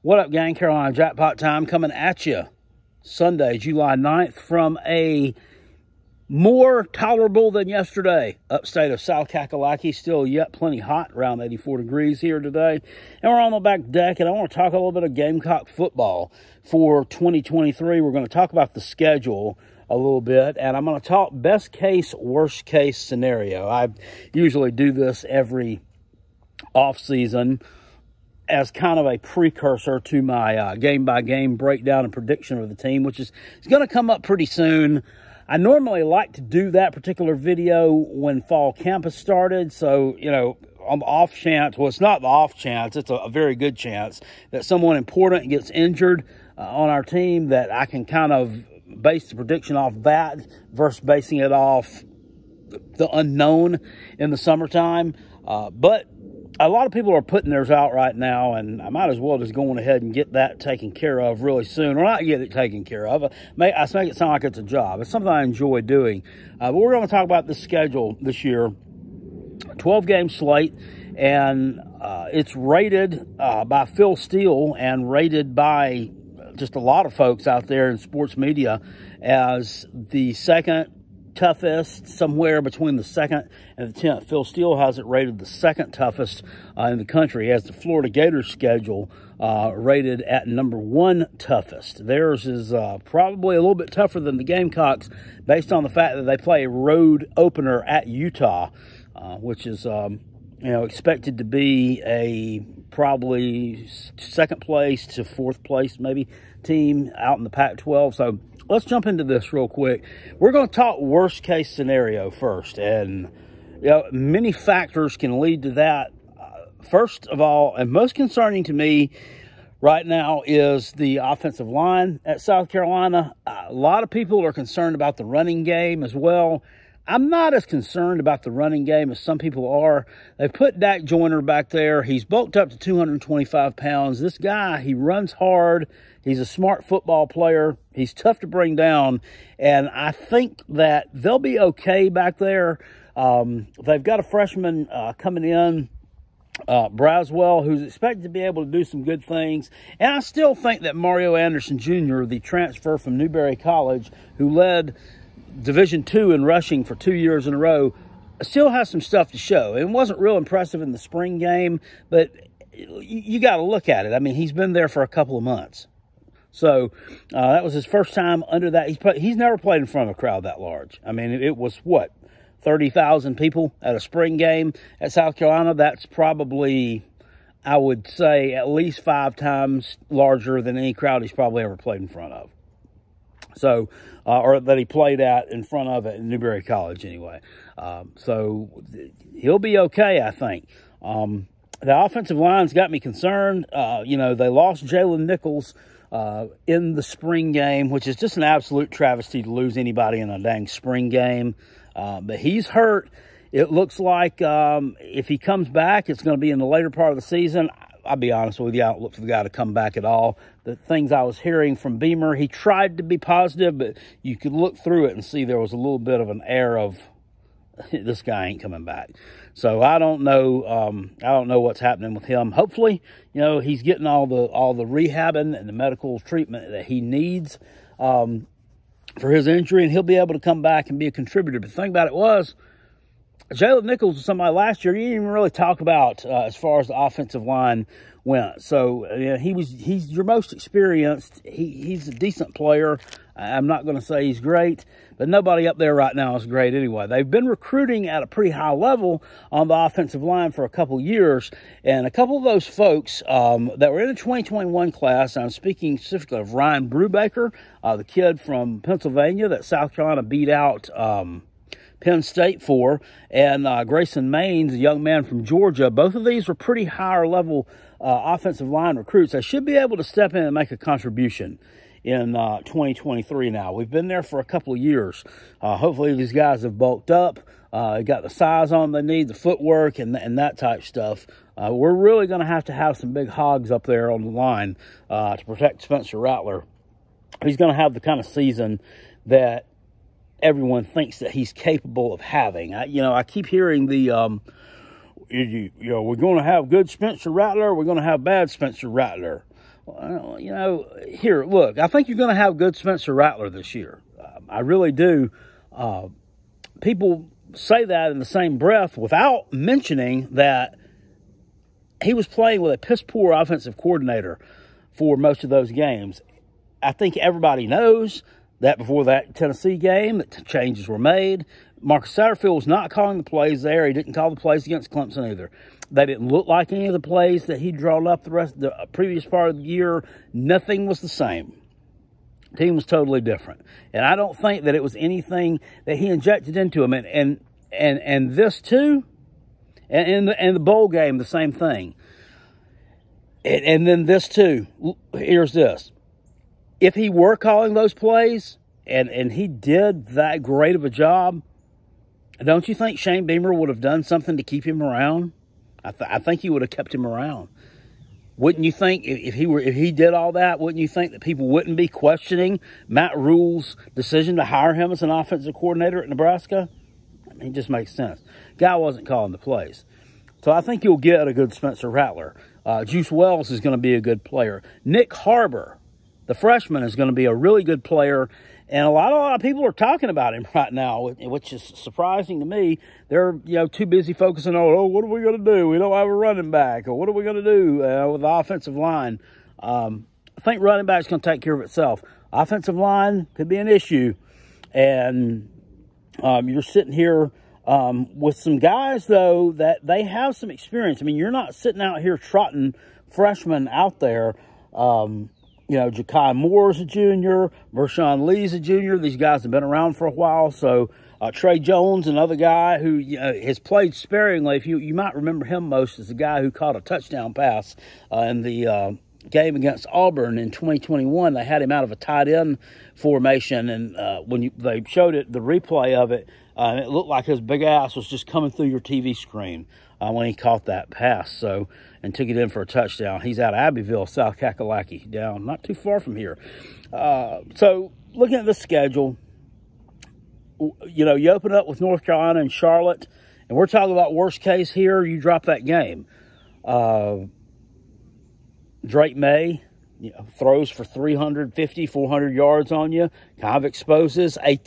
What up, gang? Carolina Jackpot time coming at you Sunday, July 9th from a more tolerable than yesterday upstate of South Kakalaki. Still yet plenty hot, around 84 degrees here today. And we're on the back deck, and I want to talk a little bit of Gamecock football for 2023. We're going to talk about the schedule a little bit, and I'm going to talk best case, worst case scenario. I usually do this every off season as kind of a precursor to my game-by-game breakdown and prediction of the team, which is going to come up pretty soon. I normally like to do that particular video when fall camp has started, so, you know, on the off chance, well, it's not the off chance, it's a very good chance that someone important gets injured on our team, that I can kind of base the prediction off that versus basing it off the unknown in the summertime. But a lot of people are putting theirs out right now, and I might as well just go on ahead and get that taken care of really soon. Or not get it taken care of. I make it sound like it's a job. It's something I enjoy doing. But we're going to talk about the schedule this year. 12-game slate, and it's rated by Phil Steele and rated by just a lot of folks out there in sports media as the second toughest, somewhere between the 2nd and the 10th. Phil Steele has it rated the 2nd toughest in the country. He has the Florida Gators schedule rated at number 1 toughest. Theirs is probably a little bit tougher than the Gamecocks based on the fact that they play a road opener at Utah, which is expected to be a probably 2nd place to 4th place maybe team out in the Pac-12. So let's jump into this real quick. We're going to talk worst case scenario first, and many factors can lead to that. First of all, and most concerning to me right now, is the offensive line at South Carolina. A lot of people are concerned about the running game as well. I'm not as concerned about the running game as some people are. They've put Dak Joyner back there. He's bulked up to 225 pounds. This guy, he runs hard. He's a smart football player. He's tough to bring down. And I think that they'll be okay back there. They've got a freshman coming in, Braswell, who's expected to be able to do some good things. And I still think that Mario Anderson Jr., the transfer from Newberry College, who led Division II in rushing for 2 years in a row, still has some stuff to show. It wasn't real impressive in the spring game, but you got to look at it. I mean, he's been there for a couple of months. So that was his first time under that. He's never played in front of a crowd that large. I mean, it was, what, 30,000 people at a spring game at South Carolina? That's probably, I would say, at least 5 times larger than any crowd he's probably ever played in front of. So, or that he played in front of at Newberry College anyway. So he'll be okay, I think. The offensive line's got me concerned. They lost Jalen Nichols in the spring game, which is just an absolute travesty to lose anybody in a dang spring game. But he's hurt. It looks like if he comes back, it's going to be in the later part of the season. I'll be honest with you, I don't look for the guy to come back at all. The things I was hearing from Beamer, he tried to be positive, but you could look through it and see there was a little bit of an air of, this guy ain't coming back. So I don't know. I don't know what's happening with him. Hopefully, he's getting all the rehabbing and the medical treatment that he needs for his injury, and he'll be able to come back and be a contributor. But the thing about it was, Jalen Nichols was somebody last year you didn't even really talk about as far as the offensive line went. So he's your most experienced. He's a decent player. I'm not going to say he's great, but nobody up there right now is great anyway. They've been recruiting at a pretty high level on the offensive line for a couple years, and a couple of those folks that were in the 2021 class, I'm speaking specifically of Ryan Brubaker, the kid from Pennsylvania that South Carolina beat out Penn State for, and Grayson Maines, a young man from Georgia. Both of these were pretty higher level offensive line recruits. They should be able to step in and make a contribution in 2023 now. We've been there for a couple of years. Hopefully these guys have bulked up, got the size on they need, the footwork, and that type stuff. We're really going to have some big hogs up there on the line to protect Spencer Rattler. He's going to have the kind of season that everyone thinks that he's capable of having. I keep hearing the, we're going to have good Spencer Rattler, we're going to have bad Spencer Rattler. You know, here, look, I think you're going to have good Spencer Rattler this year. I really do. People say that in the same breath without mentioning that he was playing with a piss-poor offensive coordinator for most of those games. I think everybody knows that before that Tennessee game, that changes were made. Marcus Satterfield was not calling the plays there. He didn't call the plays against Clemson either. They didn't look like any of the plays that he'd drawn up the previous part of the year. Nothing was the same. The team was totally different. And I don't think that it was anything that he injected into him. And this too, and the bowl game, the same thing. And then this too, here's this. If he were calling those plays, and he did that great of a job, don't you think Shane Beamer would have done something to keep him around? I think he would have kept him around. Wouldn't you think if he did all that, wouldn't you think that people wouldn't be questioning Matt Rule's decision to hire him as an offensive coordinator at Nebraska? I mean, it just makes sense. Guy wasn't calling the plays. So I think you'll get a good Spencer Rattler. Juice Wells is going to be a good player. Nick Harbor, the freshman, is going to be a really good player. And a lot of people are talking about him right now, which is surprising to me. They're, too busy focusing on, what are we going to do? We don't have a running back. Or what are we going to do with the offensive line? I think running back is going to take care of itself. Offensive line could be an issue. And you're sitting here with some guys, though, that they have some experience. I mean, you're not sitting out here trotting freshmen out there. Ja'Kai Moore's a junior. Vershawn Lee's a junior. These guys have been around for a while. So Trey Jones, another guy who has played sparingly. If you might remember him most as the guy who caught a touchdown pass in the game against Auburn in 2021. They had him out of a tight end formation, and when they showed the replay of it, it looked like his big ass was just coming through your TV screen when he caught that pass. And took it in for a touchdown. He's out of Abbeville, South Kakalaki, down not too far from here. So looking at the schedule, you open up with North Carolina and Charlotte, and we're talking about worst case here. You drop that game. Drake May throws for 350, 400 yards on you. Kind of exposes a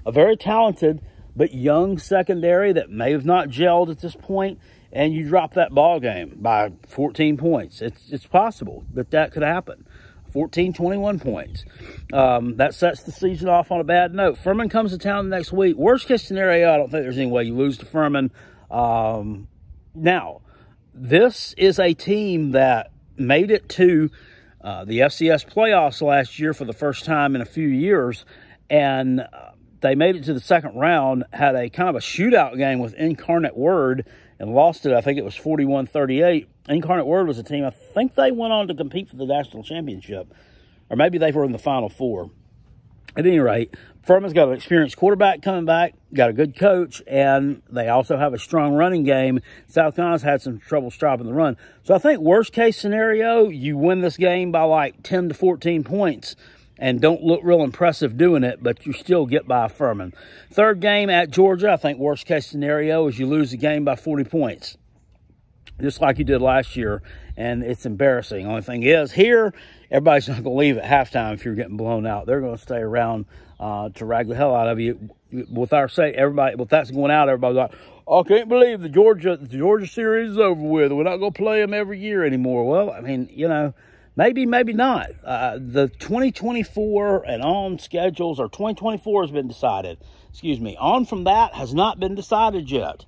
very talented, but young secondary that may have not gelled at this point. And you drop that ball game by 14 points. It's possible that could happen. 14, 21 points. That sets the season off on a bad note. Furman comes to town next week. Worst case scenario, I don't think there's any way you lose to Furman. Now, this is a team that made it to the FCS playoffs last year for the first time in a few years. And they made it to the second round, had a kind of a shootout game with Incarnate Word, and lost it. I think it was 41-38. Incarnate Word was a team, I think they went on to compete for the national championship. Or maybe they were in the Final Four. At any rate, Furman's got an experienced quarterback coming back, got a good coach, and they also have a strong running game. South Carolina's had some trouble stopping the run. So I think worst case scenario, you win this game by like 10 to 14 points. And don't look real impressive doing it, but you still get by Furman. Third game at Georgia, I think worst case scenario is you lose the game by 40 points. Just like you did last year, and it's embarrassing. Only thing is, here, everybody's not going to leave at halftime if you're getting blown out. They're going to stay around to rag the hell out of you. With that's going out, everybody's like, I can't believe the Georgia series is over with. We're not going to play them every year anymore. Well, I mean, maybe, maybe not. The 2024 and on schedules, or 2024 has been decided. Excuse me. On from that has not been decided yet.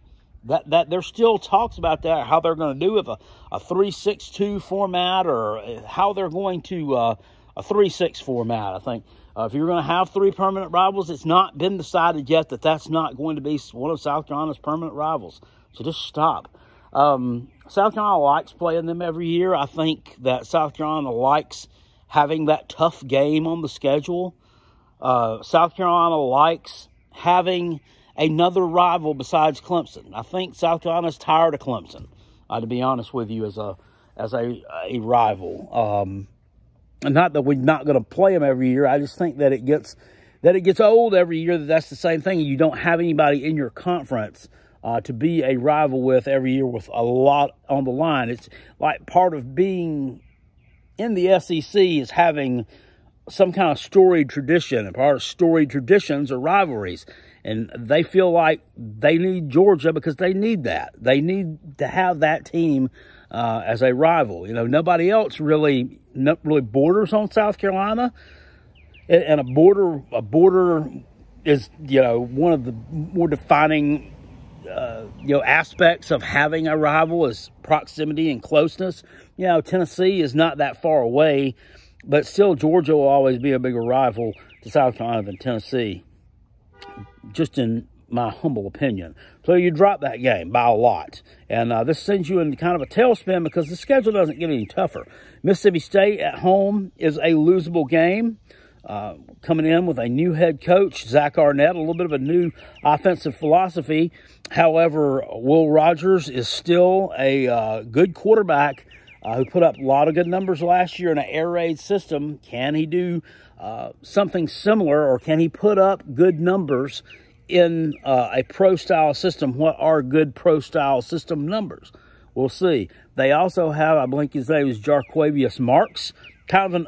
That there's still talks about that, how they're going to do it, a 3-6-2 format, or how they're going to a 3-6 format. I think if you're going to have three permanent rivals, it's not been decided yet that that's not going to be one of South Carolina's permanent rivals. So just stop. South Carolina likes playing them every year. I think that South Carolina likes having that tough game on the schedule. South Carolina likes having another rival besides Clemson. I think South Carolina's tired of Clemson, to be honest with you, as a rival. And not that we're not going to play them every year. I just think that it gets old every year. That's the same thing. You don't have anybody in your conference to be a rival with every year with a lot on the line. It's like part of being in the SEC is having some kind of storied tradition, and part of storied traditions are rivalries. And they feel like they need Georgia because they need that. They need to have that team as a rival. You know, nobody else really borders on South Carolina. And a border is, you know, one of the more defining, aspects of having a rival is proximity and closeness. You know, Tennessee is not that far away, but still Georgia will always be a bigger rival to South Carolina than Tennessee, just in my humble opinion. So you drop that game by a lot. And this sends you into kind of a tailspin because the schedule doesn't get any tougher. Mississippi State at home is a losable game. Coming in with a new head coach, Zach Arnett, a little bit of a new offensive philosophy. However, Will Rogers is still a good quarterback who put up a lot of good numbers last year in an air raid system. Can he do something similar, or can he put up good numbers in a pro-style system? What are good pro-style system numbers? We'll see. They also have, I believe his name is Jarquavius Marks, kind of an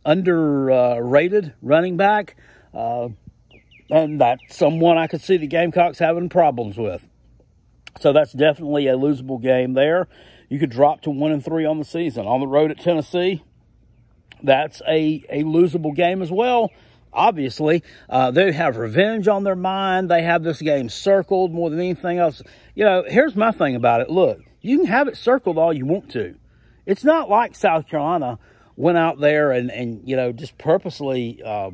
underrated running back, and that's someone I could see the Gamecocks having problems with. So that's definitely a losable game there. You could drop to 1-3 on the season. On the road at Tennessee, that's a losable game as well. Obviously, they have revenge on their mind. They have this game circled more than anything else. You know, here's my thing about it. Look, you can have it circled all you want to. It's not like South Carolina went out there and you know, just purposely, I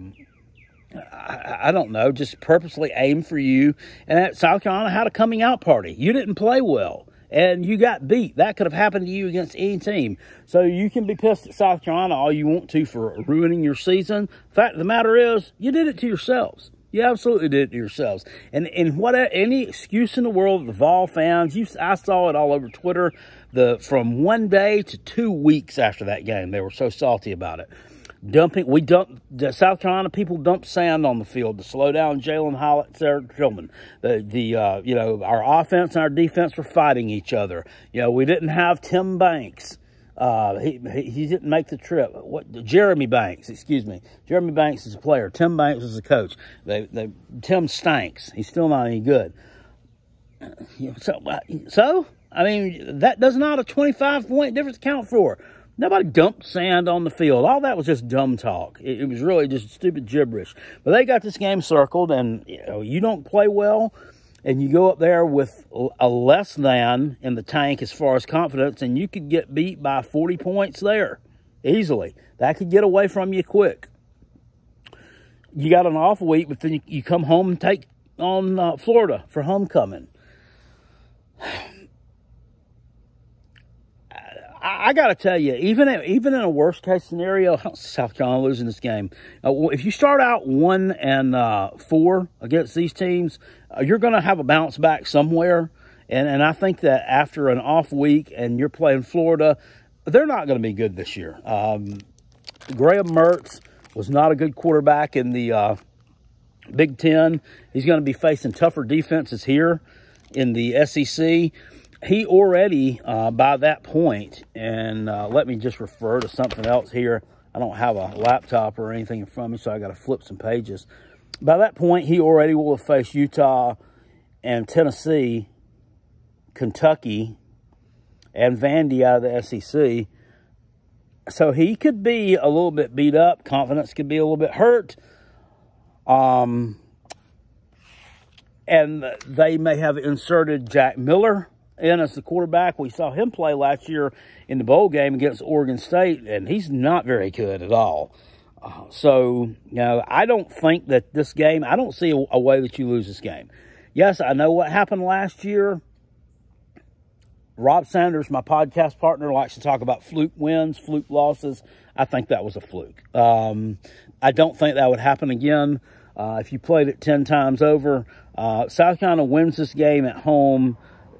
don't know, just purposely aimed for you. And South Carolina had a coming out party. You didn't play well, and you got beat. That could have happened to you against any team. So you can be pissed at South Carolina all you want to for ruining your season. The fact of the matter is, you did it to yourselves. You absolutely did it to yourselves. And any excuse in the world of the Vol fans, I saw it all over Twitter, from 1 day to 2 weeks after that game. They were so salty about it. The South Carolina people dumped sand on the field to slow down Jalen Hyatt, Sarah Tillman. Our offense and our defense were fighting each other. You know, we didn't have Tim Banks. He didn't make the trip. Jeremy Banks, excuse me. Jeremy Banks is a player. Tim Banks is a coach. Tim stinks. He's still not any good. So I mean, that does not a 25-point difference count for. Nobody dumped sand on the field. All that was just dumb talk. It was really just stupid gibberish. But they got this game circled, and you don't play well, and you go up there with a less than in the tank as far as confidence, and you could get beat by 40 points there easily. That could get away from you quick. You got an off week, but then you come home and take on Florida for homecoming. I got to tell you, even in a worst-case scenario, South Carolina losing this game. If you start out 1-4 against these teams, you're going to have a bounce back somewhere. And I think that after an off week and you're playing Florida, they're not going to be good this year. Graham Mertz was not a good quarterback in the Big Ten. He's going to be facing tougher defenses here in the SEC. He already, by that point, and let me just refer to something else here. I don't have a laptop or anything in front of me, so I got to flip some pages. By that point, he already will have faced Utah and Tennessee, Kentucky, and Vandy out of the SEC. So he could be a little bit beat up. Confidence could be a little bit hurt. And they may have inserted Jack Miller in as the quarterback. We saw him play last year in the bowl game against Oregon State, and he's not very good at all. I don't think that this game, I don't see a way that you lose this game. Yes, I know what happened last year. Rob Sanders, my podcast partner, likes to talk about fluke wins, fluke losses. I think that was a fluke. I don't think that would happen again. If you played it 10 times over, South Carolina wins this game at home,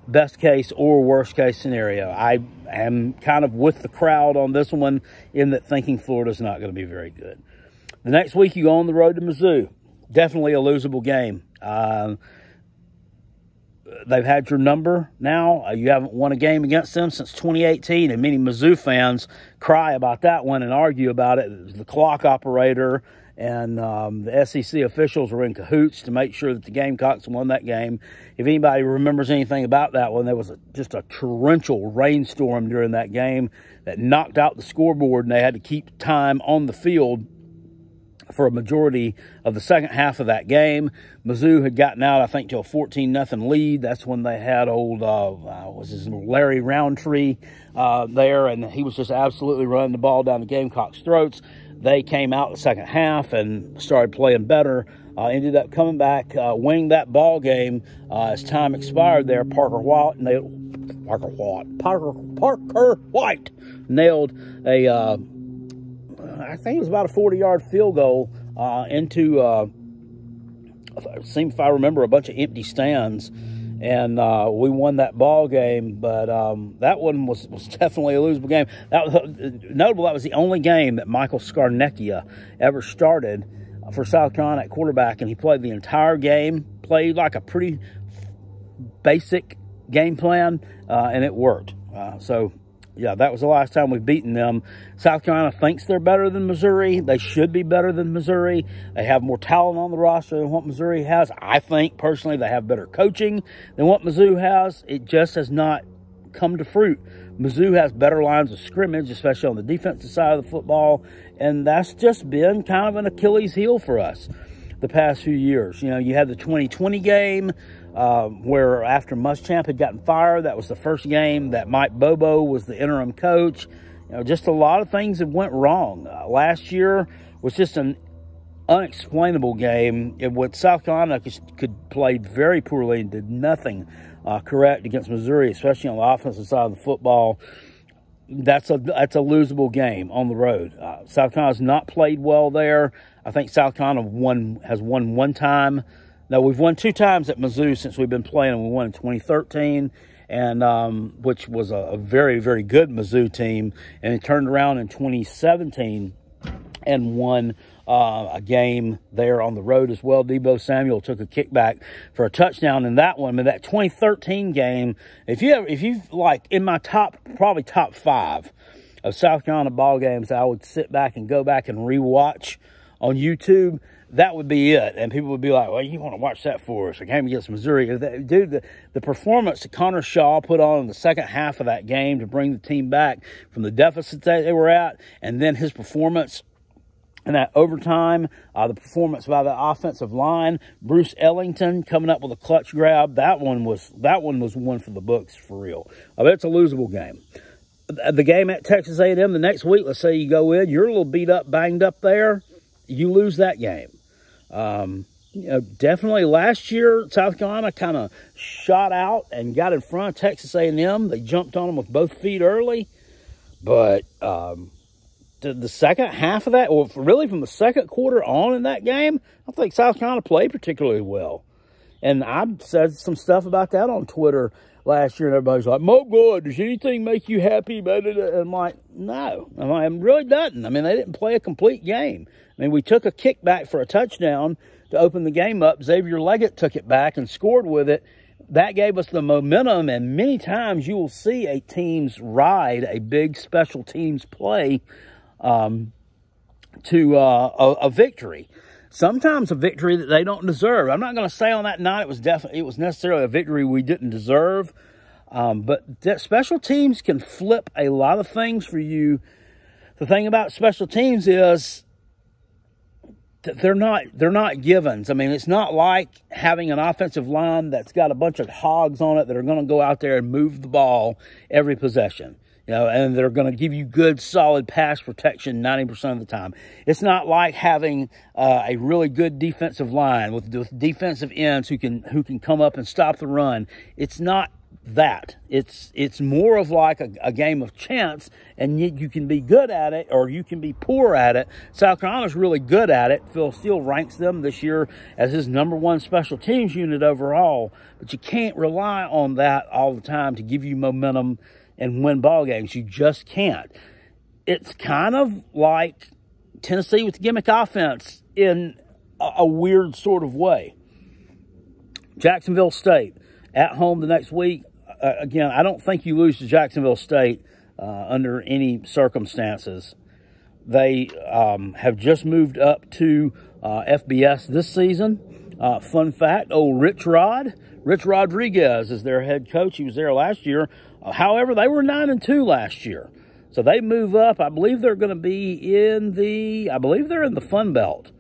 best case or worst case scenario. I am kind of with the crowd on this one in that thinking Florida's not going to be very good. The next week you go on the road to Mizzou. Definitely a losable game. they've had your number now. You haven't won a game against them since 2018, and many Mizzou fans cry about that one and argue about it. The clock operator and the SEC officials were in cahoots to make sure that the Gamecocks won that game. If anybody remembers anything about that one, there was just a torrential rainstorm during that game that knocked out the scoreboard, and they had to keep time on the field for a majority of the second half of that game. Mizzou had gotten out, I think, to a 14-0 lead. That's when they had old, Larry Roundtree there, and he was just absolutely running the ball down the Gamecocks' throats. They came out the second half and started playing better. Ended up coming back, winning that ball game as time expired there. Parker White nailed a, I think it was about a 40-yard field goal into, if I remember, a bunch of empty stands. And we won that ball game, but that one was definitely a losable game. That was notable. That was the only game that Michael Scarnecchia ever started for South Carolina at quarterback, and he played the entire game. Played like a pretty basic game plan, and it worked. So, yeah, that was the last time we've beaten them. South Carolina thinks they're better than Missouri. They should be better than Missouri. They have more talent on the roster than what Missouri has. I think, personally, they have better coaching than what Mizzou has. It just has not come to fruit. Mizzou has better lines of scrimmage, especially on the defensive side of the football, and that's just been kind of an Achilles heel for us the past few years. You know, you had the 2020 game, where after Muschamp had gotten fired, that was the first game that Mike Bobo was the interim coach. You know, just a lot of things that went wrong. Last year was just an unexplainable game in which South Carolina could play very poorly and did nothing correct against Missouri, especially on the offensive side of the football. That's a losable game on the road. South Carolina's not played well there. I think South Carolina has won one time. No, we've won 2 times at Mizzou since we've been playing, and we won in 2013, and which was a very, very good Mizzou team. And it turned around in 2017 and won a game there on the road as well. Debo Samuel took a kickback for a touchdown in that one. But that 2013 game, if you like, in my probably top 5 of South Carolina ball games, I would sit back and go back and rewatch on YouTube. That would be it. And people would be like, well, you want to watch that for us? A game against Missouri. Dude, the performance that Connor Shaw put on in the second half of that game to bring the team back from the deficit that they were at, and then his performance in that overtime, the performance by the offensive line, Bruce Ellington coming up with a clutch grab, that one was one for the books for real. I bet it's a losable game. The game at Texas A&M the next week, let's say you go in, you're a little beat up, banged up there, you lose that game. You know, definitely last year, South Carolina kind of shot out and got in front of Texas A&M. They jumped on them with both feet early, but the second half of that, or really from the second quarter on in that game, I think South Carolina played particularly well. And I said some stuff about that on Twitter last year, and everybody's like, Mo Good, does anything make you happy about it? And I'm like, no. It really doesn't. I mean, they didn't play a complete game. I mean, we took a kickback for a touchdown to open the game up. Xavier Leggett took it back and scored with it. That gave us the momentum, and many times you will see a team's ride a big special teams play to a victory. Sometimes a victory that they don't deserve. I'm not going to say on that night it was necessarily a victory we didn't deserve, but special teams can flip a lot of things for you. The thing about special teams is they're not givens. I mean, it's not like having an offensive line that's got a bunch of hogs on it that are going to go out there and move the ball every possession. You know, and they're going to give you good, solid pass protection 90% of the time. It's not like having a really good defensive line with defensive ends who can come up and stop the run. It's not that. It's more of like a game of chance, and you can be good at it or you can be poor at it. South Carolina's really good at it. Phil Steele ranks them this year as his #1 special teams unit overall, but you can't rely on that all the time to give you momentum and win ball games. You just can't. It's kind of like Tennessee with the gimmick offense in a weird sort of way. Jacksonville State, At home the next week, again, I don't think you lose to Jacksonville State under any circumstances. They have just moved up to FBS this season. Fun fact, old Rich Rodriguez is their head coach. He was there last year. However, they were 9-2 last year. So they move up. I believe they're going to be in the, they're in the Fun Belt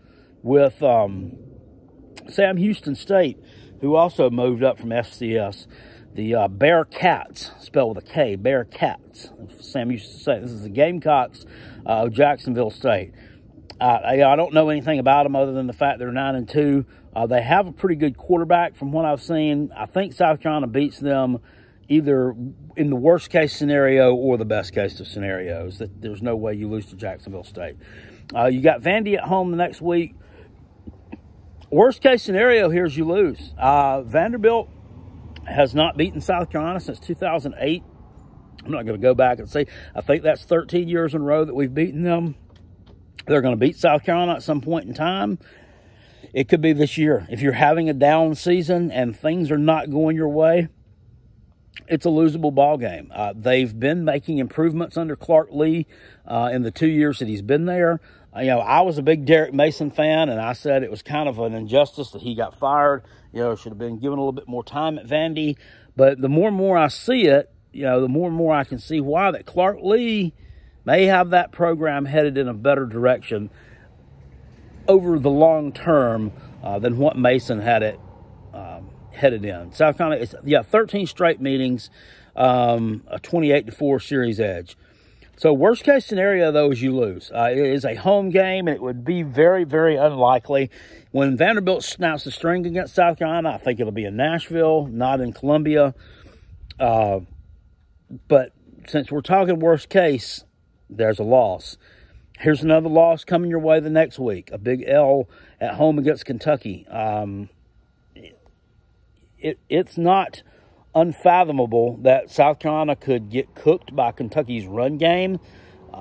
with Sam Houston State, who also moved up from FCS. The Bearcats, spelled with a K, Bearcats. Sam Houston State. This is the Gamecocks of Jacksonville State. I don't know anything about them other than the fact they're 9-2. They have a pretty good quarterback from what I've seen. I think South Carolina beats them either in the worst case scenario or the best case of scenarios. That there's no way you lose to Jacksonville State. You got Vandy at home the next week. Worst case scenario here is you lose. Vanderbilt has not beaten South Carolina since 2008. I'm not going to go back and say. I think that's 13 years in a row that we've beaten them. They're going to beat South Carolina at some point in time. It could be this year. If you're having a down season and things are not going your way, it's a losable ball game. They've been making improvements under Clark Lee in the 2 years that he's been there. I was a big Derek Mason fan, and I said it was kind of an injustice that he got fired. Should have been given a little bit more time at Vandy. But the more and more I see it, the more and more I can see why that Clark Lee may have that program headed in a better direction over the long term than what Mason had it headed in. South Carolina, 13 straight meetings, a 28-4 series edge. So worst case scenario, though, is you lose. It is a home game, and it would be very, very unlikely. When Vanderbilt snaps the string against South Carolina, I think it'll be in Nashville, not in Columbia. But since we're talking worst case, there's a loss. Here's another loss coming your way the next week. A big L at home against Kentucky. It's not unfathomable that South Carolina could get cooked by Kentucky's run game.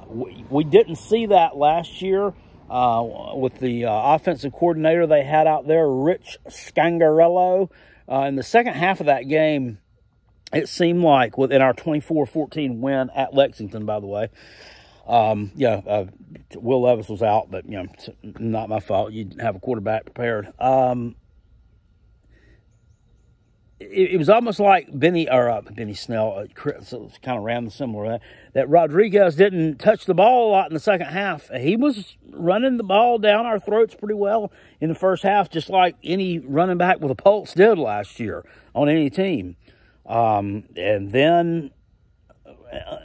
We didn't see that last year with the offensive coordinator they had out there, Rich Scangarello. In the second half of that game, it seemed like within our 24-14 win at Lexington, by the way, Will Levis was out, but it's not my fault. You didn't have a quarterback prepared. It was almost like Benny Snell, so it's kind of random similar, that Rodriguez didn't touch the ball a lot in the second half. He was running the ball down our throats pretty well in the first half, just like any running back with a pulse did last year on any team. And then,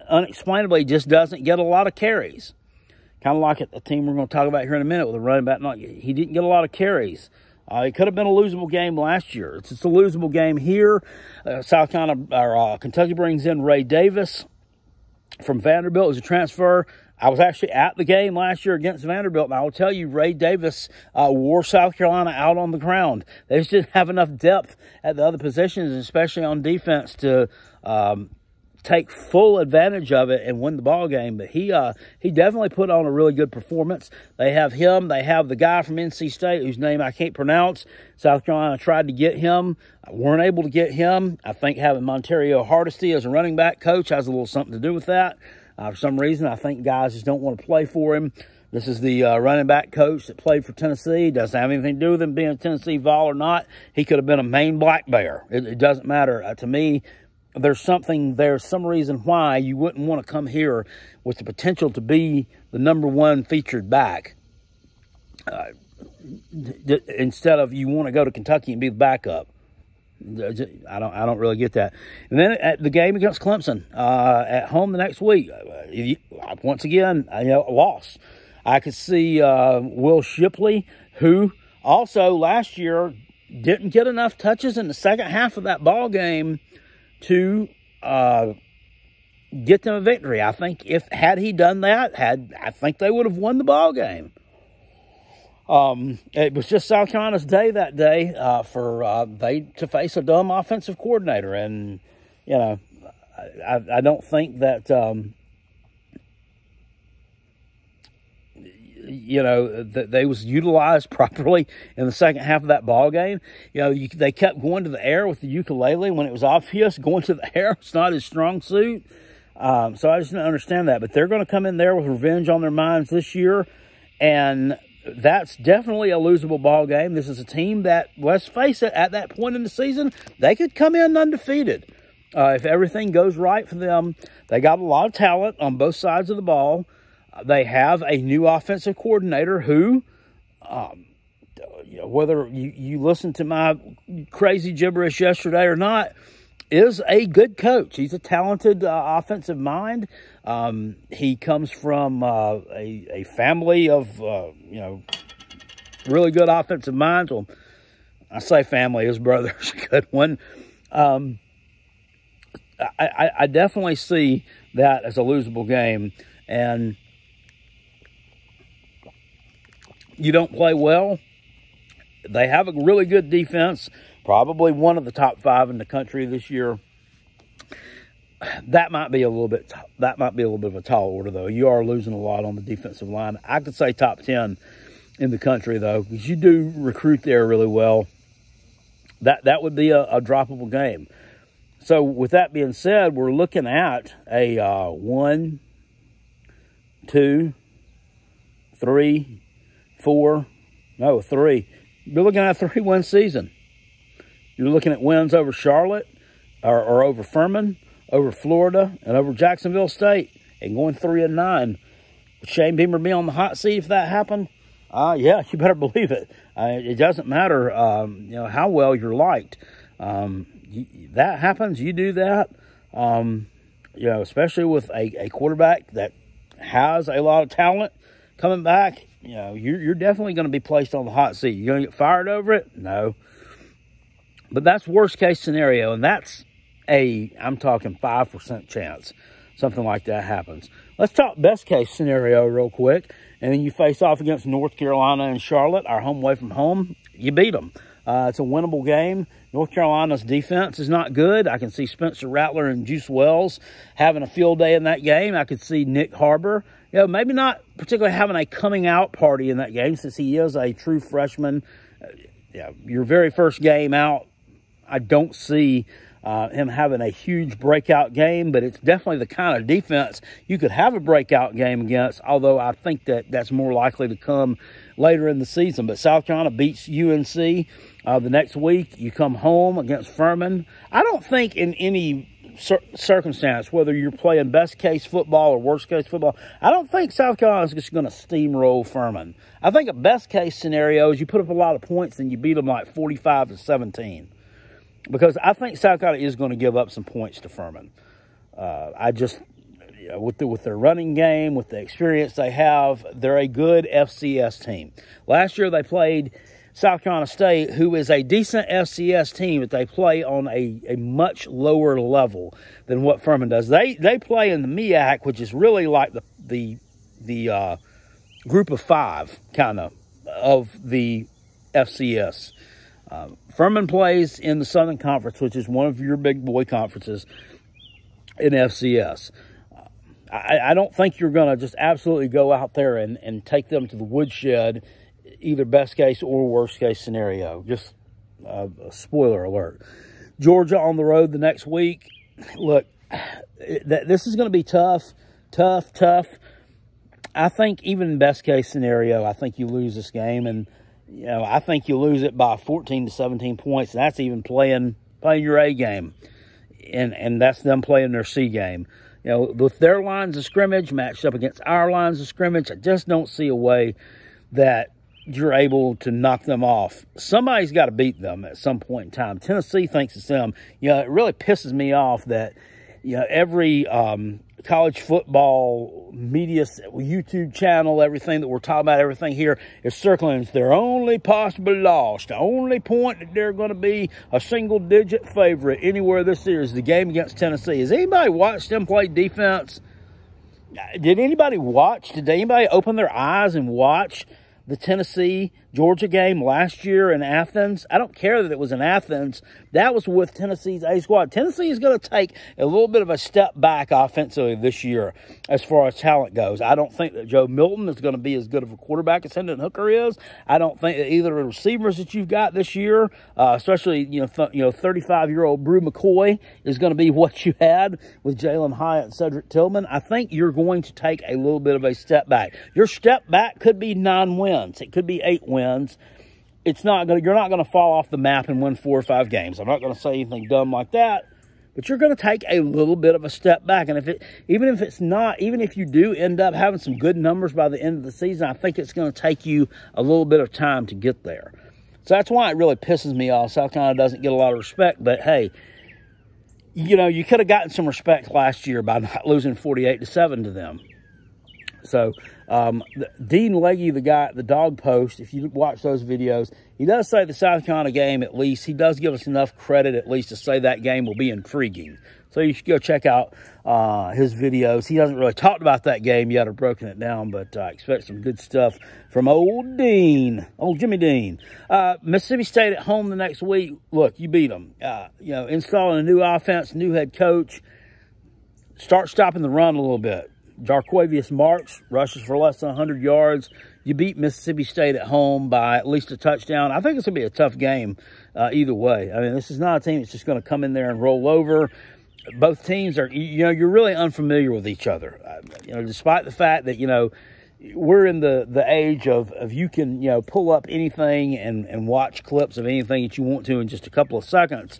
unexplainably, just doesn't get a lot of carries. Kind of like a team we're going to talk about here in a minute with a running back. He didn't get a lot of carries. It could have been a losable game last year. It's a losable game here. Kentucky brings in Ray Davis from Vanderbilt as a transfer. I was actually at the game last year against Vanderbilt, and I will tell you, Ray Davis wore South Carolina out on the ground. They just didn't have enough depth at the other positions, especially on defense, to take full advantage of it and win the ball game. But he definitely put on a really good performance. They have him. They have the guy from NC State whose name I can't pronounce. South Carolina tried to get him. Weren't able to get him. I think having Montario Hardesty as a running back coach has a little something to do with that. For some reason, I think guys just don't want to play for him. This is the running back coach that played for Tennessee. Doesn't have anything to do with him being a Tennessee Vol or not. He could have been a Maine Black Bear. It doesn't matter. To me, there's some reason why you wouldn't want to come here with the potential to be the #1 featured back instead of you want to go to Kentucky and be the backup. I don't really get that. And then at the game against Clemson at home the next week, once again, a loss. I could see Will Shipley, who also last year didn't get enough touches in the second half of that ball game to get them a victory. I think had he done that, I think they would have won the ball game. It was just South Carolina's day that day for they to face a dumb offensive coordinator, and I don't think that that they was utilized properly in the second half of that ball game. They kept going to the air with the ukulele when it was obvious going to the air. It's not his strong suit. So I just didn't understand that. But they're going to come in there with revenge on their minds this year. And that's definitely a losable ball game. This is a team that, let's face it, at that point in the season, they could come in undefeated. If everything goes right for them. They got a lot of talent on both sides of the ball. They have a new offensive coordinator who, whether you listen to my crazy gibberish yesterday or not, is a good coach. He's a talented offensive mind. He comes from a family of, really good offensive minds. Well, I say family, his brother's a good one. I definitely see that as a losable game. And you don't play well. They have a really good defense, probably one of the top 5 in the country this year. That might be a little bit of a tall order, though. You are losing a lot on the defensive line. I could say top 10 in the country, though, because you do recruit there really well. That would be a droppable game. So with that being said, we're looking at a 1, 2, 3, 4, no, 3. You're looking at a 3-win season. You're looking at wins over Charlotte, or over Furman, over Florida, and over Jacksonville State, and going 3-9. Would Shane Beamer be on the hot seat if that happened? Yeah, you better believe it. It doesn't matter, how well you're liked. That happens. You do that. Especially with a quarterback that has a lot of talent coming back. You're definitely going to be placed on the hot seat. You're going to get fired over it? No. But that's worst case scenario, and that's I'm talking 5% chance something like that happens. Let's talk best case scenario real quick, and then you face off against North Carolina and Charlotte, our home away from home. You beat them. It's a winnable game. North Carolina's defense is not good. I can see Spencer Rattler and Juice Wells having a field day in that game. I could see Nick Harbor, maybe not particularly having a coming out party in that game since he is a true freshman. Your very first game out, I don't see him having a huge breakout game, but it's definitely the kind of defense you could have a breakout game against, although I think that's more likely to come later in the season. But South Carolina beats UNC the next week. You come home against Furman. I don't think in any circumstance, whether you're playing best case football or worst case football, I don't think South Carolina is just going to steamroll Furman. I think a best case scenario is you put up a lot of points and you beat them like 45-17. Because I think South Carolina is going to give up some points to Furman. With their running game, with the experience they have, they're a good FCS team. Last year they played South Carolina State, who is a decent FCS team, but they play on a much lower level than what Furman does. They play in the MEAC, which is really like the group of 5 kind of the FCS. Furman plays in the Southern Conference, which is one of your big boy conferences in FCS. I don't think you're going to just absolutely go out there and take them to the woodshed, either best case or worst case scenario. Just a spoiler alert. Georgia on the road the next week. Look, this is going to be tough. I think even best case scenario, I think you lose this game, and I think you lose it by 14 to 17 points. That's even playing your A game, and that's them playing their C game. With their lines of scrimmage matched up against our lines of scrimmage, I just don't see a way that you're able to knock them off. Somebody's got to beat them at some point in time. Tennessee thinks it's them. It really pisses me off that every college football media, YouTube channel, everything that we're talking about, everything here is circling as their only possible loss. The only point that they're going to be a single-digit favorite anywhere this year is the game against Tennessee. Has anybody watched them play defense? Did anybody watch? Did anybody open their eyes and watch the Tennessee Georgia game last year in Athens. I don't care that it was in Athens. That was with Tennessee's A squad. Tennessee is going to take a little bit of a step back offensively this year as far as talent goes. I don't think that Joe Milton is going to be as good of a quarterback as Hendon Hooker is. I don't think that either of the receivers that you've got this year, especially 35-year-old Brew McCoy, is going to be what you had with Jalen Hyatt and Cedric Tillman. I think you're going to take a little bit of a step back. Your step back could be 9 wins. It could be 8 wins. It's not going. You're not going to fall off the map and win 4 or 5 games. I'm not going to say anything dumb like that, but you're going to take a little bit of a step back. And even if you do end up having some good numbers by the end of the season, I think it's going to take you a little bit of time to get there. So that's why it really pisses me off. South Carolina doesn't get a lot of respect, but hey, you could have gotten some respect last year by not losing 48-7 to them. So, Dean Legge, the guy at the Dog Post, if you watch those videos, he does say the South Carolina game, at least, he does give us enough credit, at least, to say that game will be intriguing. So you should go check out his videos. He hasn't really talked about that game yet or broken it down, but I expect some good stuff from old Dean, old Jimmy Dean. Mississippi State at home the next week. Look, you beat them. Installing a new offense, new head coach. Start stopping the run a little bit. Jarquavius Marks rushes for less than 100 yards. You beat Mississippi State at home by at least a touchdown. I think it's going to be a tough game either way. I mean, this is not a team that's just going to come in there and roll over. Both teams are, you're really unfamiliar with each other. Despite the fact that, we're in the age of you can, pull up anything and watch clips of anything that you want to in just a couple of seconds.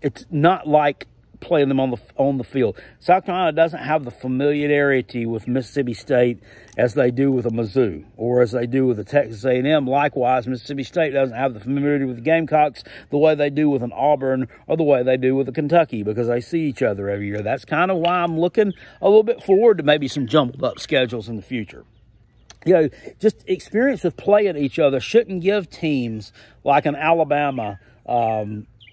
It's not like playing them on the field. South Carolina doesn't have the familiarity with Mississippi State as they do with a Mizzou or as they do with a Texas A&M. Likewise, Mississippi State doesn't have the familiarity with the Gamecocks the way they do with an Auburn or the way they do with a Kentucky, because they see each other every year. That's kind of why I'm looking a little bit forward to maybe some jumbled up schedules in the future. Just experience with playing each other shouldn't give teams like an Alabama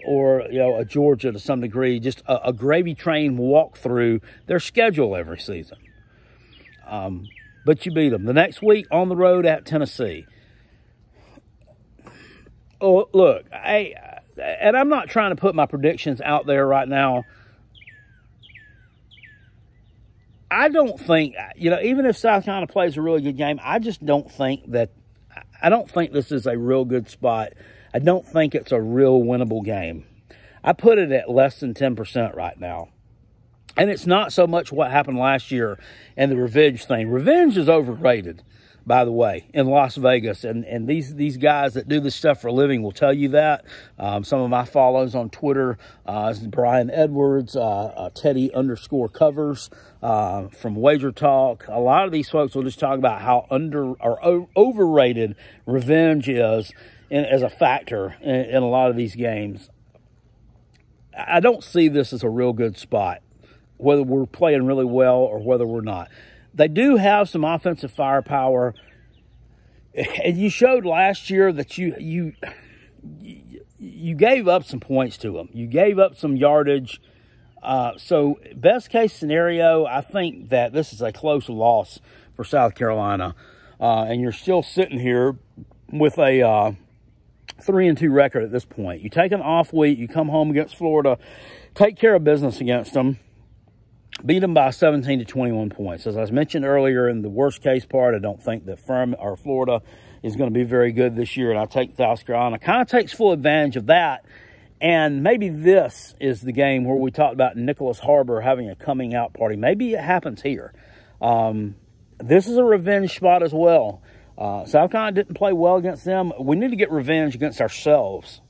or a Georgia to some degree, just a gravy train walk through their schedule every season. But you beat them. The next week on the road at Tennessee. Oh, look, and I'm not trying to put my predictions out there right now. I don't think, even if South Carolina plays a really good game, I just don't think this is a real good spot. I don't think it's a real winnable game. I put it at less than 10% right now. And it's not so much what happened last year and the revenge thing. Revenge is overrated, by the way, in Las Vegas. And these guys that do this stuff for a living will tell you that. Some of my follows on Twitter, Brian Edwards, Teddy_covers from Wager Talk. A lot of these folks will just talk about how overrated revenge is as a factor in a lot of these games. I don't see this as a real good spot, whether we're playing really well or whether we're not. They do have some offensive firepower, and you showed last year that you gave up some points to them. You gave up some yardage. So best case scenario, I think that this is a close loss for South Carolina, and you're still sitting here with a 3-2 record at this point. You take an off week, you come home against Florida, take care of business against them, beat them by 17 to 21 points. As I mentioned earlier, in the worst case part, I don't think that Florida is going to be very good this year, and I take South Carolina. Kind of takes full advantage of that, and maybe this is the game where we talked about Nicholas Harbor having a coming out party. Maybe it happens here. This is a revenge spot as well. South Carolina didn't play well against them. We need to get revenge against ourselves,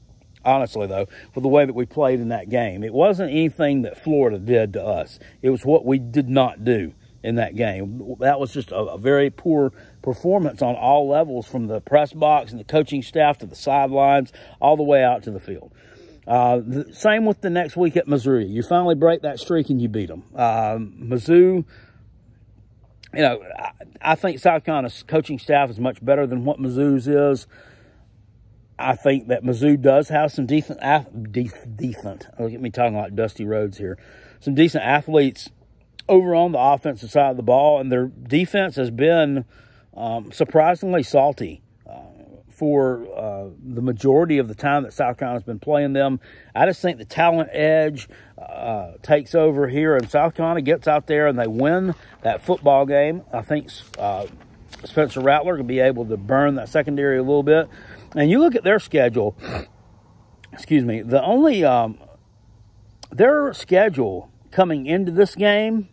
honestly, though, for the way that we played in that game. It wasn't anything that Florida did to us. It was what we did not do in that game. That was just a very poor performance on all levels, from the press box and the coaching staff to the sidelines, all the way out to the field. Same with the next week at Missouri. You finally break that streak and you beat them. Mizzou, I think South Carolina's coaching staff is much better than what Mizzou's is. I think that Mizzou does have some decent, look at me talking like Dusty Rhodes here, some decent athletes over on the offensive side of the ball, and their defense has been surprisingly salty for the majority of the time that South Carolina's been playing them. I just think the talent edge takes over here, and South Carolina gets out there and they win that football game. I think Spencer Rattler can be able to burn that secondary a little bit. And you look at their schedule, excuse me, the only, their schedule coming into this game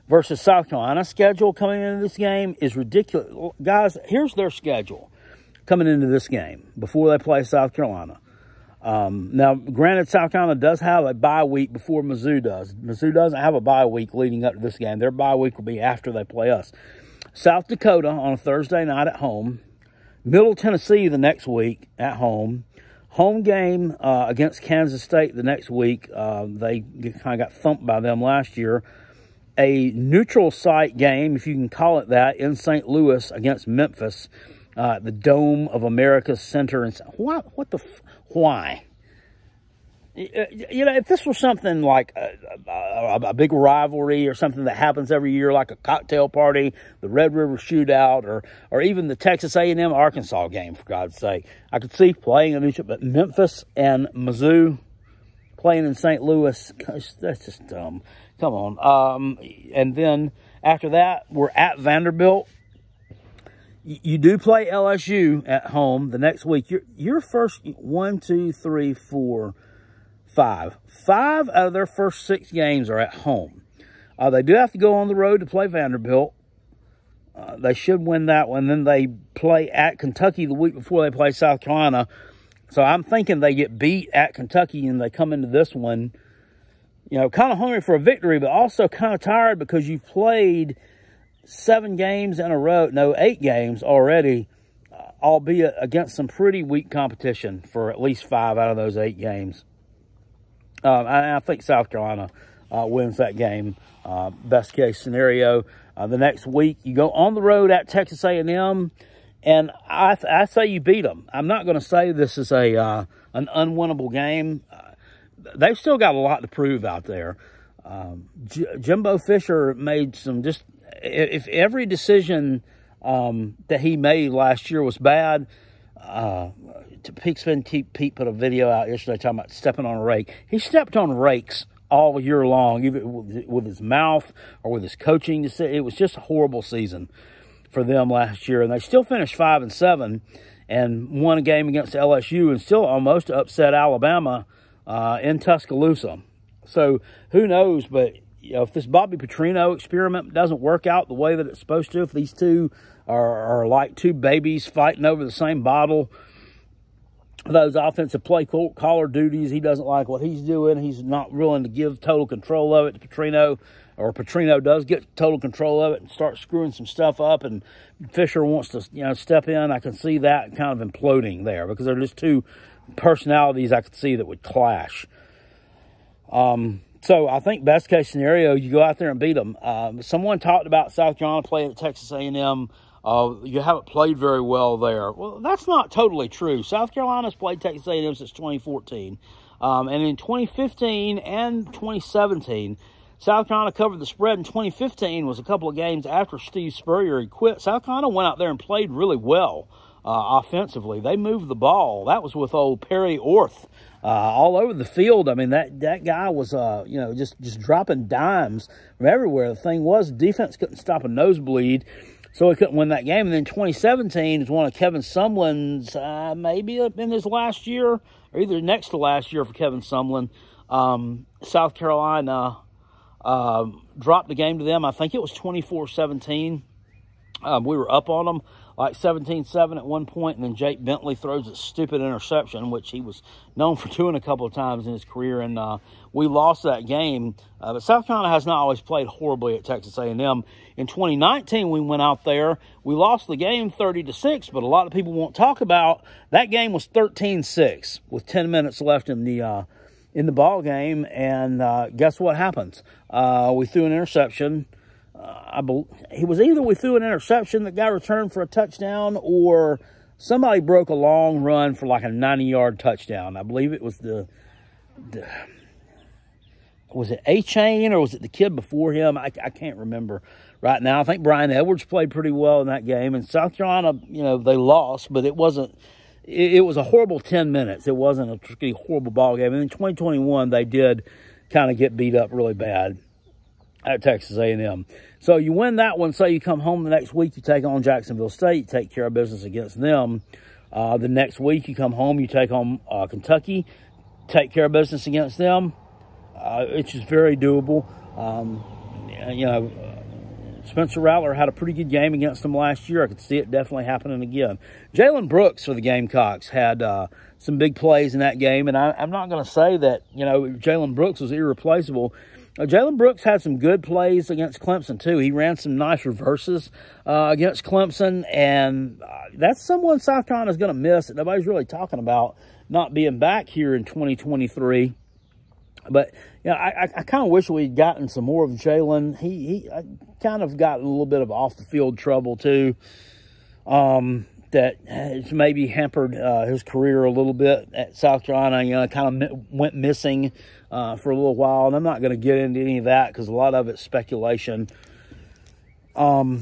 versus South Carolina's schedule coming into this game is ridiculous. Guys, here's their schedule coming into this game before they play South Carolina. Now, granted, South Carolina does have a bye week before Mizzou does. Mizzou doesn't have a bye week leading up to this game. Their bye week will be after they play us. South Dakota on a Thursday night at home. Middle Tennessee the next week at home. Home game against Kansas State the next week. They kind of got thumped by them last year. A neutral site game, if you can call it that, in St. Louis against Memphis. The Dome of America's Center. And why? You know, if this was something like a big rivalry or something that happens every year, like a cocktail party, the Red River Shootout, or even the Texas A&M Arkansas game, for God's sake, I could see playing a neutral. But Memphis and Mizzou playing in St. Louis, that's just dumb. Come on. And then after that, we're at Vanderbilt. You do play LSU at home the next week. Your first 1, 2, 3, 4, 5. 5 out of their first 6 games are at home. They do have to go on the road to play Vanderbilt. They should win that one. Then they play at Kentucky the week before they play South Carolina. So I'm thinking they get beat at Kentucky and they come into this one, you know, kind of hungry for a victory, but also kind of tired because you've played 7 games in a row, no, 8 games already, albeit against some pretty weak competition for at least 5 out of those 8 games. I think South Carolina wins that game, best case scenario. The next week, you go on the road at Texas A&M, and I say you beat them. I'm not going to say this is an unwinnable game. They've still got a lot to prove out there. Jimbo Fisher made some just... If every decision that he made last year was bad, Pete put a video out yesterday talking about stepping on a rake. He stepped on rakes all year long, either with his mouth or with his coaching. It was just a horrible season for them last year, and they still finished 5-7 and won a game against LSU and still almost upset Alabama in Tuscaloosa. So who knows, but you know, if this Bobby Petrino experiment doesn't work out the way that it's supposed to, if these two are like 2 babies fighting over the same bottle, those offensive play caller duties, he doesn't like what he's doing. He's not willing to give total control of it to Petrino, or Petrino does get total control of it and start screwing some stuff up, and Fisher wants to, you know, step in. I can see that kind of imploding there because they're just 2 personalities I could see that would clash. So I think best case scenario, you go out there and beat them. Someone talked about South Carolina playing at Texas A&M. You haven't played very well there. Well, that's not totally true. South Carolina's played Texas A&M since 2014. And in 2015 and 2017, South Carolina covered the spread in 2015. Was a couple of games after Steve Spurrier had quit. South Carolina went out there and played really well offensively. They moved the ball. That was with old Perry Orth. All over the field. I mean, that guy was, you know, just dropping dimes from everywhere. The thing was, defense couldn't stop a nosebleed, so he couldn't win that game. And then 2017 is one of Kevin Sumlin's, maybe in his last year, or either next to last year for Kevin Sumlin. South Carolina dropped the game to them. I think it was 24-17. We were up on them like 17-7 at one point, and then Jake Bentley throws a stupid interception, which he was known for doing a couple of times in his career, and we lost that game. But South Carolina has not always played horribly at Texas A&M. In 2019, we went out there. We lost the game 30-6, but a lot of people won't talk about that game was 13-6 with 10 minutes left in the ball game, and guess what happens? We threw an interception. It was either we threw an interception that got returned for a touchdown, or somebody broke a long run for like a 90-yard touchdown. I believe it was was it A-Chain, or was it the kid before him? I can't remember right now. I think Brian Edwards played pretty well in that game. And South Carolina, you know, they lost, but it wasn't it was a horrible 10 minutes. It wasn't a particularly horrible ball game. And in 2021, they did kind of get beat up really bad at Texas A&M. So you win that one. Say you come home the next week, you take on Jacksonville State, you take care of business against them. The next week you come home, you take on Kentucky, take care of business against them. It's just very doable. You know, Spencer Rattler had a pretty good game against them last year. I could see it definitely happening again. Jalen Brooks for the Gamecocks had some big plays in that game, and I'm not going to say that, you know, Jalen Brooks was irreplaceable. Jalen Brooks had some good plays against Clemson, too. He ran some nice reverses against Clemson, and that's someone South Carolina is going to miss that nobody's really talking about not being back here in 2023. But, you know, I kind of wish we'd gotten some more of Jalen. He kind of got a little bit of off-the-field trouble, too, that has maybe hampered his career a little bit at South Carolina. You know, kind of went missing for a little while. And I'm not going to get into any of that because a lot of it's speculation. But,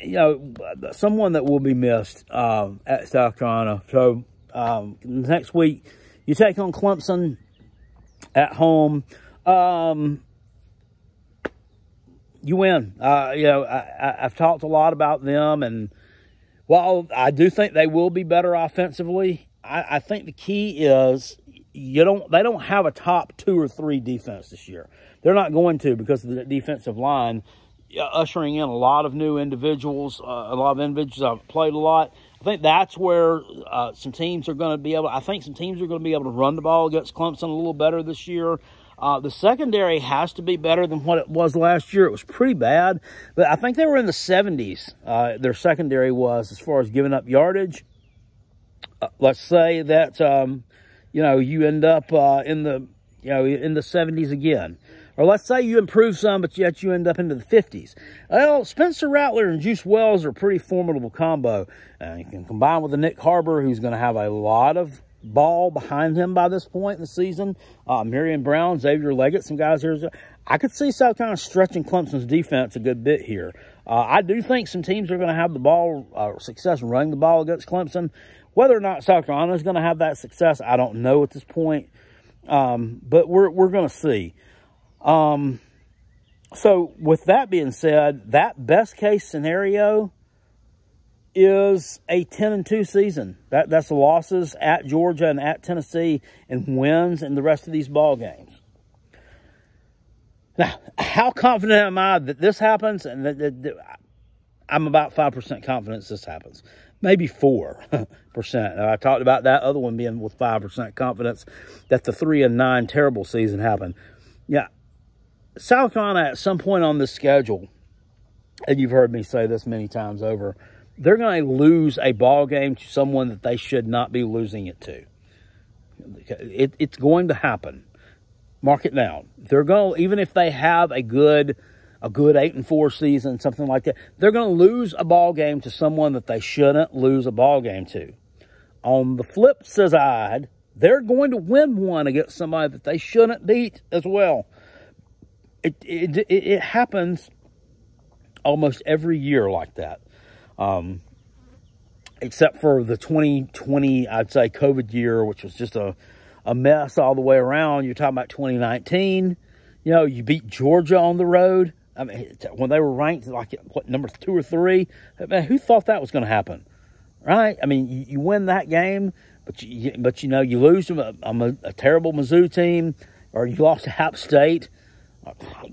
you know, someone that will be missed at South Carolina. So, next week, you take on Clemson at home. You win. You know, I've talked a lot about them, and while I do think they will be better offensively, I think the key is they don't have a top 2 or 3 defense this year. They're not going to, because of the defensive line ushering in a lot of new individuals. A lot of individuals have played a lot. I think that's where some teams are going to be able. I think some teams are going to be able to run the ball against Clemson a little better this year. The secondary has to be better than what it was last year. It was pretty bad, but I think they were in the 70s. Their secondary was, as far as giving up yardage. Let's say that you know, you end up in the 70s again. Or let's say you improve some, but yet you end up into the 50s. Well, Spencer Rattler and Juice Wells are a pretty formidable combo. You can combine with the Nick Harbor, who's going to have a lot of ball behind him by this point in the season. Marion Brown, Xavier Leggett, some guys here. I could see South Carolina stretching Clemson's defense a good bit here. I do think some teams are going to have the ball, success running the ball against Clemson. Whether or not South Carolina is going to have that success, I don't know at this point. But we're going to see. So with that being said, that best case scenario is a 10-2 season. That's the losses at Georgia and at Tennessee and wins in the rest of these ball games. Now, how confident am I that this happens? And I'm about 5% confidence this happens. Maybe 4%. I talked about that other one being with 5% confidence that the 3-9 terrible season happened. Yeah. South Carolina, at some point on this schedule, and you've heard me say this many times over, they're going to lose a ball game to someone that they should not be losing it to. It's going to happen. Mark it down. They're going to, even if they have a good 8-4 season, something like that, they're going to lose a ball game to someone that they shouldn't lose a ball game to. On the flip side, they're going to win one against somebody that they shouldn't beat as well. It happens almost every year like that. Except for the 2020, I'd say, COVID year, which was just a mess all the way around. You're talking about 2019. You know, you beat Georgia on the road. I mean, when they were ranked, like, what, number 2 or 3? Man, who thought that was going to happen? Right? I mean, you win that game, but you know, you lose to a terrible Mizzou team, or you lost to App State.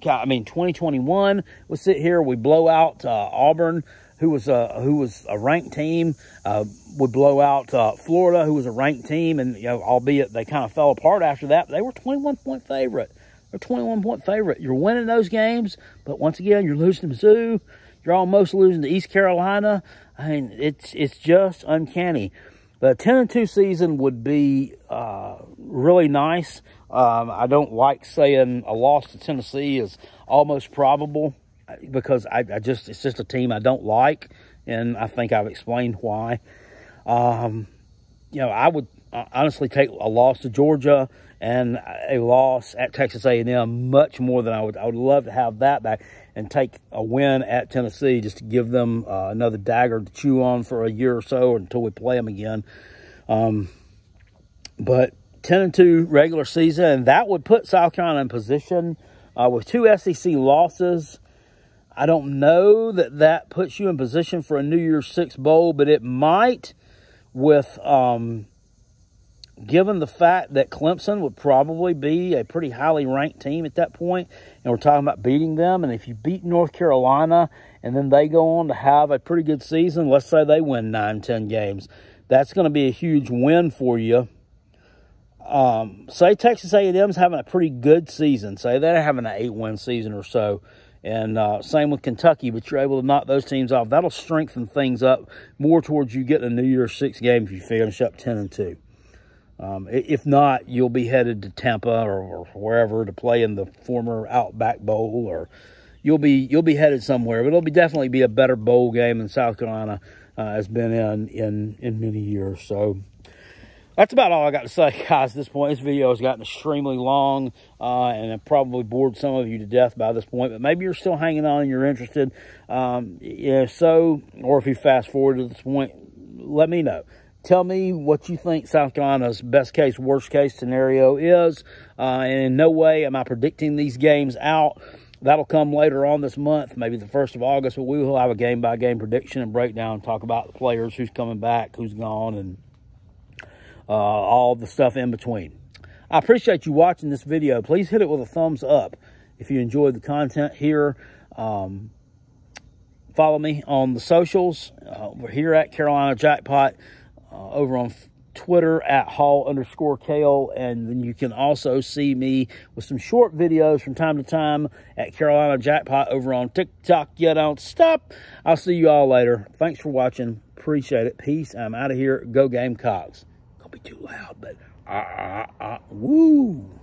God, I mean, 2021, we sit here, we blow out Auburn, who was a ranked team. We blow out Florida, who was a ranked team, and, you know, albeit they kind of fell apart after that, but they were 21-point favorite. They're 21-point favorite. You're winning those games, but once again, you're losing to Mizzou. You're almost losing to East Carolina. I mean, it's just uncanny. The 10-2 season would be really nice. I don't like saying a loss to Tennessee is almost probable because it's just a team I don't like, and I think I've explained why. You know, I would honestly take a loss to Georgia and a loss at Texas A&M much more than I would love to have that back. and take a win at Tennessee just to give them another dagger to chew on for a year or so until we play them again. But 10-2 regular season, and that would put South Carolina in position with 2 SEC losses. I don't know that that puts you in position for a New Year's Six bowl, but it might, with given the fact that Clemson would probably be a pretty highly ranked team at that point, and we're talking about beating them. And if you beat North Carolina and then they go on to have a pretty good season, let's say they win 9-10 games, that's going to be a huge win for you. Say Texas A&M's having a pretty good season. Say they're having an 8-win season or so. And same with Kentucky, but you're able to knock those teams off. That'll strengthen things up more towards you getting a New Year's Six game if you finish up 10-2. If not, you'll be headed to Tampa or wherever to play in the former Outback Bowl, or you'll be headed somewhere. But it'll definitely be a better bowl game than South Carolina has been in many years. So that's about all I got to say, guys, at this point. This video has gotten extremely long, and it probably bored some of you to death by this point, but maybe you're still hanging on and you're interested. Yeah, so, or if you fast forward to this point, let me know. Tell me what you think South Carolina's best case, worst case scenario is, and in no way am I predicting these games out. That'll come later on this month, maybe the 1st of August, but we will have a game-by-game prediction and breakdown, talk about the players, who's coming back, who's gone, and all the stuff in between. I appreciate you watching this video. Please hit it with a thumbs up if you enjoyed the content here. Follow me on the socials. We're here at Carolina Jackpot, over on Twitter at Hall_Kale, and then you can also see me with some short videos from time to time at Carolina Jackpot over on TikTok. You don't stop. I'll see you all later. Thanks for watching. Appreciate it. Peace. I'm out of here. Go Gamecocks. Be too loud, but woo.